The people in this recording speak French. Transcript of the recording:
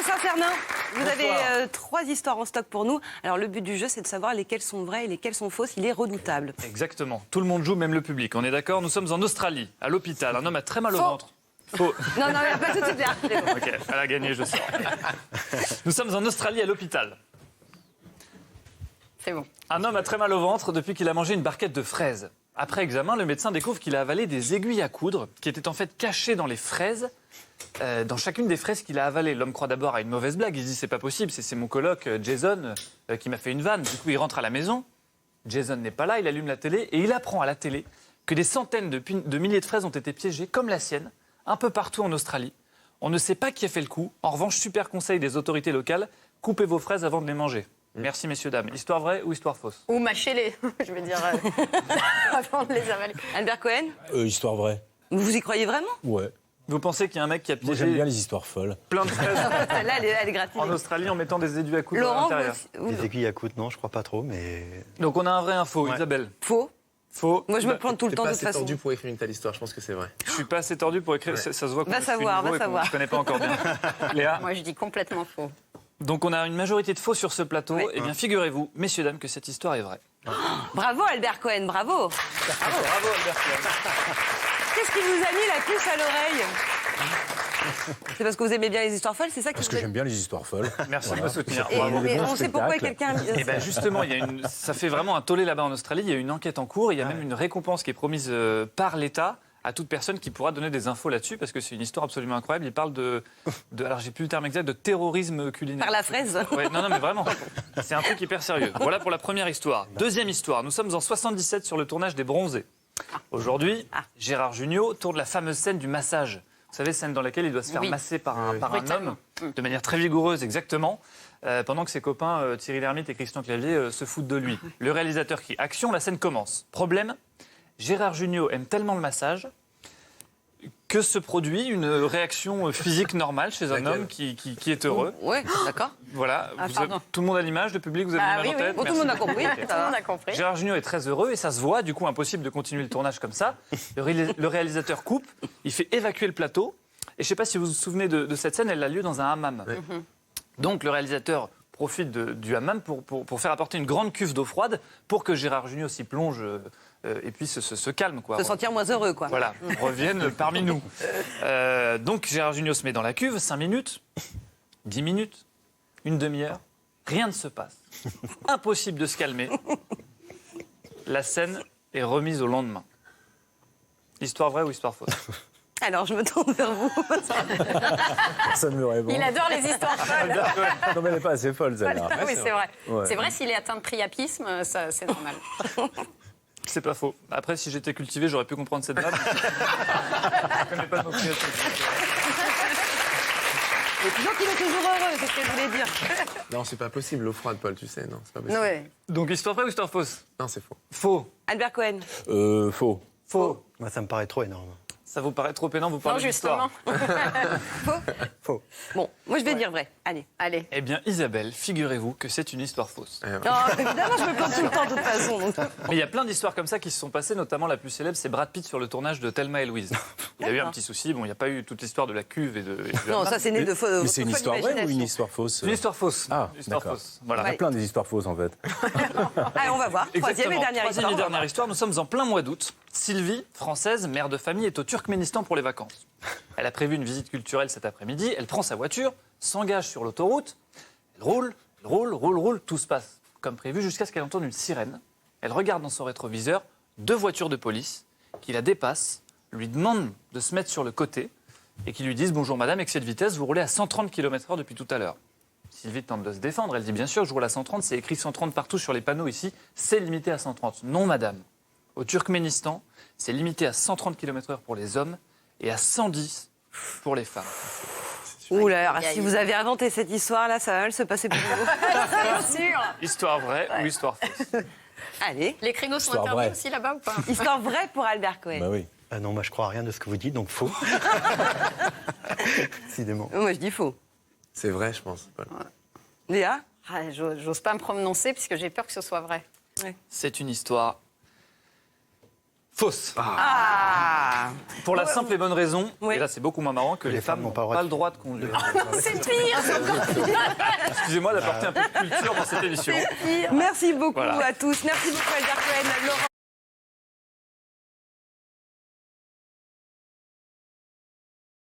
Professeur Cernin, vous Bonsoir. avez 3 histoires en stock pour nous. Alors le but du jeu, c'est de savoir lesquelles sont vraies et lesquelles sont fausses. Il est redoutable. Exactement. Tout le monde joue, même le public. On est d'accord? Nous sommes en Australie, à l'hôpital. Un homme a très mal au ventre. Faux. Non, pas tout de suite là. C'est bon. Ok, elle a gagné, je sors. Nous sommes en Australie, à l'hôpital. C'est bon. Un homme a très mal au ventre depuis qu'il a mangé une barquette de fraises. Après examen, le médecin découvre qu'il a avalé des aiguilles à coudre qui étaient en fait cachées dans les fraises, dans chacune des fraises qu'il a avalées. L'homme croit d'abord à une mauvaise blague. Il se dit c'est pas possible, c'est mon coloc Jason qui m'a fait une vanne. Du coup, il rentre à la maison. Jason n'est pas là, il allume la télé et il apprend à la télé que des centaines de milliers de fraises ont été piégées, comme la sienne, un peu partout en Australie. On ne sait pas qui a fait le coup. En revanche, super conseil des autorités locales, coupez vos fraises avant de les manger. Merci, messieurs, dames. Histoire vraie ou histoire fausse? Ou mâchez-les, je veux dire, avant de les avaler. Albert Cohen, Histoire vraie. vous y croyez vraiment? Ouais. Vous pensez qu'il y a un mec qui a Moi, j'aime bien piégé les histoires folles. plein de fraises Là, elle est gratinée. en Australie en mettant des aiguilles à coudre à Laurent, l'intérieur? Les aiguilles à coudre, non, je crois pas trop, mais... Donc on a un vrai info, Ouais. Isabelle. Faux. Faux. Moi, je me plante tout le T'es temps pas de toute assez façon. tendu pour écrire une telle histoire, je pense que c'est vrai. Je suis pas assez tordu pour écrire, ça se voit qu'on Va je suis savoir, nouveau va et qu'on- savoir. Je connais pas encore bien. Léa, Moi, je dis complètement faux. donc on a une majorité de faux sur ce plateau. Oui. Eh bien, figurez-vous, messieurs, dames, que cette histoire est vraie. Bravo Albert Cohen, bravo. Bravo, Albert. Qu'est-ce qui vous a mis la puce à l'oreille? C'est parce que vous aimez bien les histoires folles, c'est ça qui Parce vous que a... j'aime bien les histoires folles. Merci de me soutenir. Et- Bravo. mais Bon on sait pourquoi spectacle. quelqu'un... Eh ben justement, ça fait vraiment un tollé là-bas en Australie. Il y a une enquête en cours. Il y a même une récompense qui est promise par l'État à toute personne qui pourra donner des infos là-dessus, parce que c'est une histoire absolument incroyable. Il parle alors j'ai plus le terme exact, de terrorisme culinaire. Par la fraise. Ouais, non, mais vraiment, c'est un truc hyper sérieux. Voilà pour la première histoire. Deuxième histoire, nous sommes en 77 sur le tournage des Bronzés. Aujourd'hui, Gérard Jugnot tourne la fameuse scène du massage. Vous savez, scène dans laquelle il doit se faire Oui. masser par un Brutalement. homme, de manière très vigoureuse, exactement, pendant que ses copains Thierry Lhermitte et Christian Clavier se foutent de lui. Le réalisateur crie « Action », la scène commence. Problème, Gérard Jugnot aime tellement le massage que se produit une réaction physique normale chez un homme qui est heureux. Ouais, d'accord. Voilà, Ah, vous pardon. avez- tout le monde a l'image, le public, vous avez Bah l'image oui, en oui. tête. Bon, tout le monde a compris. Tout le monde a compris. Gérard Jugnot est très heureux et ça se voit, du coup impossible de continuer le tournage comme ça. Le réalisateur coupe, il fait évacuer le plateau. Et je ne sais pas si vous vous souvenez de cette scène, elle a lieu dans un hammam. Donc le réalisateur profite du hammam pour faire apporter une grande cuve d'eau froide pour que Gérard Jugnot s'y plonge et puis se calme. Quoi. Se sentir moins heureux, quoi. Voilà, revienne parmi nous. Donc Gérard Jugnot se met dans la cuve, 5 minutes, 10 minutes, une demi-heure, rien ne se passe. Impossible de se calmer. La scène est remise au lendemain. Histoire vraie ou histoire fausse? Alors, je me tourne vers vous. Personne me répond. Il adore les histoires folles. Non, mais elle n'est pas assez folle, celle-là. Oui, c'est vrai. Ouais. C'est vrai, s'il est atteint de priapisme, ça, c'est normal. C'est pas faux. Après, si j'étais cultivé, j'aurais pu comprendre cette vanne. Je connais pas nos créations. Et toujours qu'il est toujours heureux, c'est ce que je voulais dire. Non, c'est pas possible, l'eau froide, Paul, tu sais, non, c'est pas possible. Ouais. Donc, histoire vraie ou histoire fausse? Non, c'est faux. Faux. Albert Cohen. Faux. Faux. Moi, ça me paraît trop énorme. Ça vous paraît trop pénant, vous Non, parlez justement. d'histoire. Faux. Bon, moi, je vais dire vrai. Allez. Allez. Eh bien, Isabelle, figurez-vous que c'est une histoire fausse. Non, évidemment, je me plante tout le temps, de toute façon. donc. Mais il y a plein d'histoires comme ça qui se sont passées, notamment la plus célèbre, c'est Brad Pitt sur le tournage de Thelma et Louise. Il y a eu un petit souci, bon, il n'y a pas eu toute l'histoire de la cuve et du Non, hammam. ça, c'est né de faux. Mais c'est une folle histoire vraie ou une imagination. histoire fausse? C'est une histoire fausse. Ah, Une histoire d'accord. fausse. Voilà. Il y a plein des histoires fausses, en fait. Allez, on va voir. Troisième et Exactement. dernière Troisième et histoire. dernière histoire. Nous sommes en plein mois d'août. Sylvie, française, mère de famille, est au Turkménistan pour les vacances. Elle a prévu une visite culturelle cet après-midi. Elle prend sa voiture, s'engage sur l'autoroute. Elle roule. Tout se passe comme prévu jusqu'à ce qu'elle entende une sirène. Elle regarde dans son rétroviseur 2 voitures de police qui la dépassent, lui demandent de se mettre sur le côté et qui lui disent « Bonjour madame, excès de vitesse, vous roulez à 130 km/h depuis tout à l'heure ». Sylvie tente de se défendre. Elle dit « Bien sûr, je roule à 130, c'est écrit 130 partout sur les panneaux ici, c'est limité à 130 ». Non madame. Au Turkménistan, c'est limité à 130 km/h pour les hommes et à 110 pour les femmes. Ouh là, alors, Aïe, aïe. si vous avez inventé cette histoire-là, ça va mal se passer pour vous. C'est sûr. Histoire vraie ou histoire fausse? Allez. Les créneaux sont Histoire interdits vraie. aussi là-bas ou pas? Histoire vraie pour Albert Cohen. Bah oui. Ah non, moi, je crois à rien de ce que vous dites, donc faux. Décidément. Moi, je dis faux. C'est vrai, je pense, Paul. Léa. Ah, j'ose pas me prononcer puisque j'ai peur que ce soit vrai. C'est une histoire Fausse. Ah Pour la simple et bonne raison, Oui. et là c'est beaucoup moins marrant, que les femmes n'ont pas le droit de conduire. C'est pire, c'est encore pire. Excusez-moi d'apporter un peu de culture dans cette émission. Merci beaucoup Voilà. à tous. Merci beaucoup Elder Cohen, Laurent.